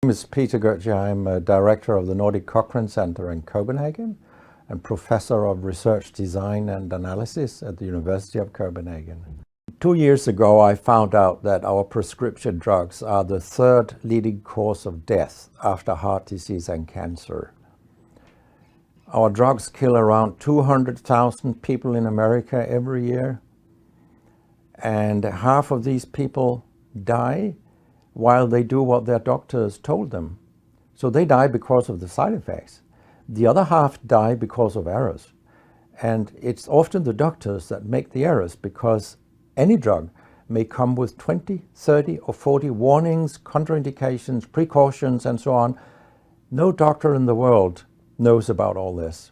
My name is Peter Gøtzsche. I'm a director of the Nordic Cochrane Center in Copenhagen and professor of research design and analysis at the University of Copenhagen. 2 years ago, I found out that our prescription drugs are the third leading cause of death after heart disease and cancer. Our drugs kill around 200,000 people in America every year, and half of these people die while they do what their doctors told them. So they die because of the side effects. The other half die because of errors. And it's often the doctors that make the errors, because any drug may come with 20, 30 or 40 warnings, contraindications, precautions, and so on. No doctor in the world knows about all this.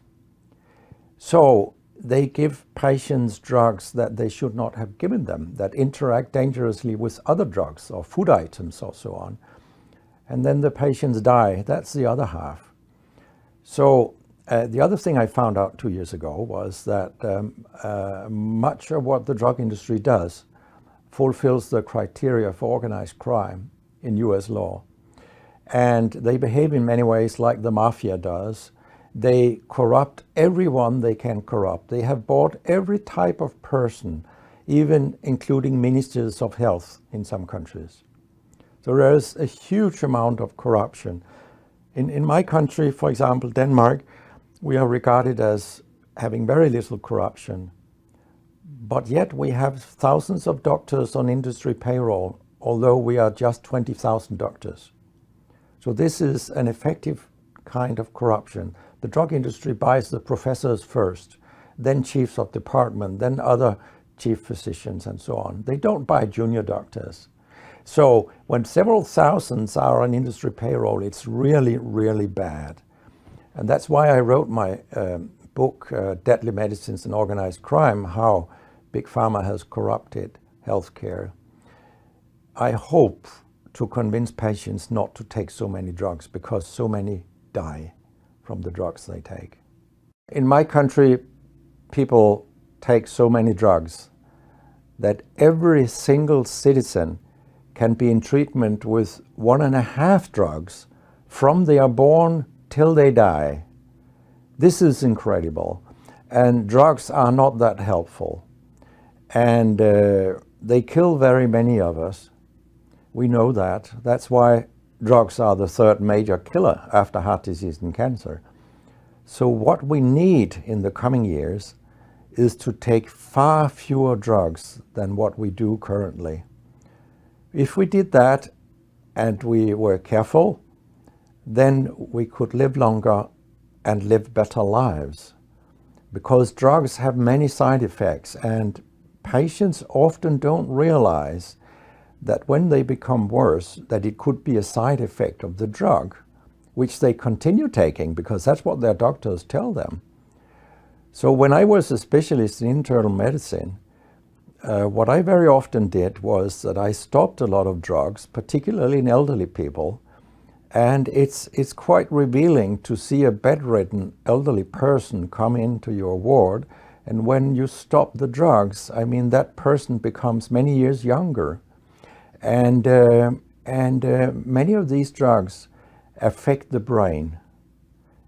So they give patients drugs that they should not have given them, that interact dangerously with other drugs or food items or so on. And then the patients die. That's the other half. So the other thing I found out 2 years ago was that much of what the drug industry does fulfills the criteria for organized crime in US law. And they behave in many ways like the mafia does. They corrupt everyone they can corrupt. They have bought every type of person, even including ministers of health in some countries. So there is a huge amount of corruption. In my country, for example, Denmark, we are regarded as having very little corruption. But yet we have thousands of doctors on industry payroll, although we are just 20,000 doctors. So this is an effective kind of corruption. The drug industry buys the professors first, then chiefs of department, then other chief physicians and so on. They don't buy junior doctors. So when several thousands are on industry payroll, it's really, really bad. And that's why I wrote my book, Deadly Medicines and Organized Crime, How Big Pharma Has Corrupted Healthcare. I hope to convince patients not to take so many drugs, because so many die from the drugs they take. In my country, people take so many drugs that every single citizen can be in treatment with 1.5 drugs from they are born till they die. This is incredible. And drugs are not that helpful. And they kill very many of us. We know that. That's why drugs are the third major killer after heart disease and cancer. So what we need in the coming years is to take far fewer drugs than what we do currently. If we did that and we were careful, then we could live longer and live better lives. Because drugs have many side effects, and patients often don't realize that when they become worse, that it could be a side effect of the drug, which they continue taking because that's what their doctors tell them. So when I was a specialist in internal medicine, what I very often did was that I stopped a lot of drugs, particularly in elderly people. And it's quite revealing to see a bedridden elderly person come into your ward. And when you stop the drugs, I mean, that person becomes many years younger. And many of these drugs affect the brain,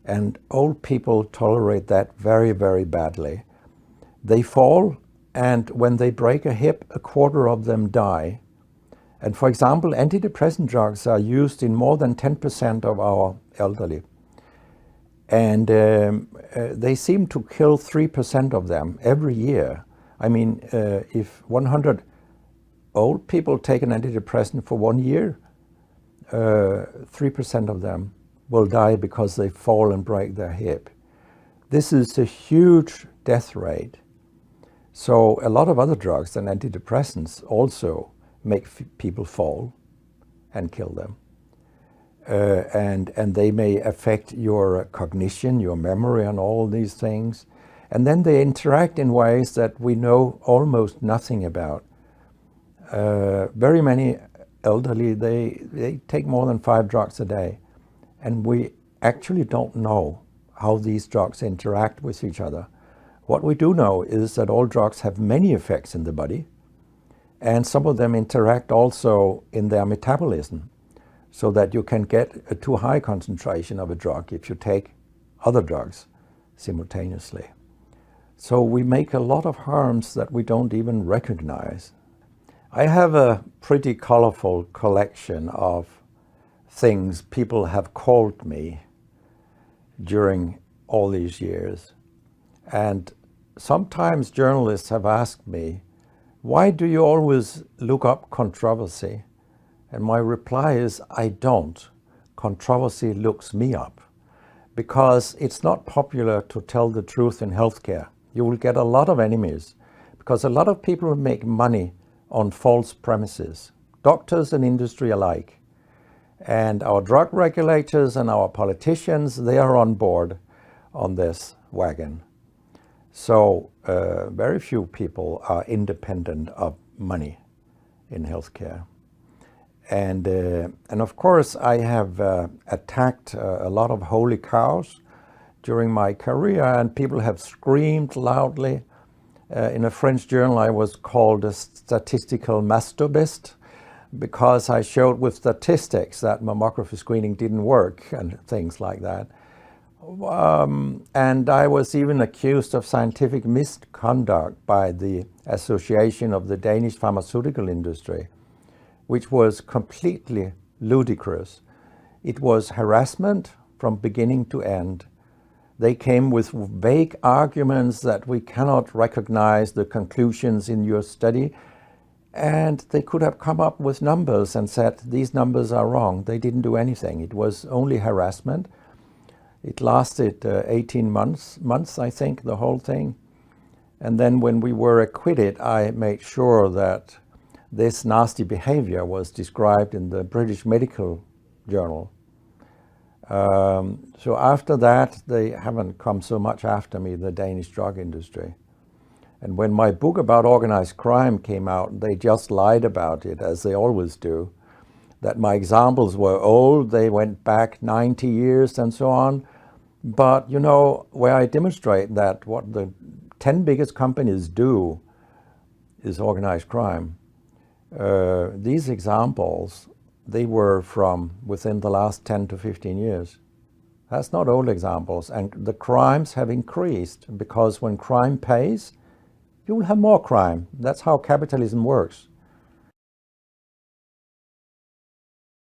and old people tolerate that very, very badly. They fall, and when they break a hip, 1/4 of them die. And for example, antidepressant drugs are used in more than 10% of our elderly. And they seem to kill 3% of them every year. I mean, if 100 old people take an antidepressant for 1 year, 3% of them will die because they fall and break their hip. This is a huge death rate. So a lot of other drugs than antidepressants also make people fall and kill them. And they may affect your cognition, your memory, and all these things. And then they interact in ways that we know almost nothing about. Very many elderly, they take more than 5 drugs a day. And we actually don't know how these drugs interact with each other. What we do know is that all drugs have many effects in the body, and some of them interact also in their metabolism. so that you can get a too high concentration of a drug if you take other drugs simultaneously. So we make a lot of harms that we don't even recognize. I have a pretty colorful collection of things people have called me during all these years. And sometimes journalists have asked me, why do you always look up controversy? And my reply is, I don't. Controversy looks me up, because it's not popular to tell the truth in healthcare. You will get a lot of enemies, because a lot of people make money on false premises, doctors and industry alike. And our drug regulators and our politicians, they are on board on this wagon. So very few people are independent of money in healthcare. And of course, I have attacked a lot of holy cows during my career, and people have screamed loudly. In a French journal, I was called a statistical masturbist, because I showed with statistics that mammography screening didn't work and things like that. And I was even accused of scientific misconduct by the Association of the Danish Pharmaceutical Industry, which was completely ludicrous. It was harassment from beginning to end. They came with vague arguments that we cannot recognize the conclusions in your study. And they could have come up with numbers and said, these numbers are wrong. They didn't do anything. It was only harassment. It lasted 18 months, I think, the whole thing. And then when we were acquitted, I made sure that this nasty behavior was described in the British Medical Journal. So after that, they haven't come so much after me, the Danish drug industry. And when my book about organized crime came out, they just lied about it, as they always do. That my examples were old, they went back 90 years and so on. But, you know, where I demonstrate that what the 10 biggest companies do is organized crime. These examples, they were from within the last 10 to 15 years. That's not old examples. And the crimes have increased, because when crime pays, you will have more crime. That's how capitalism works.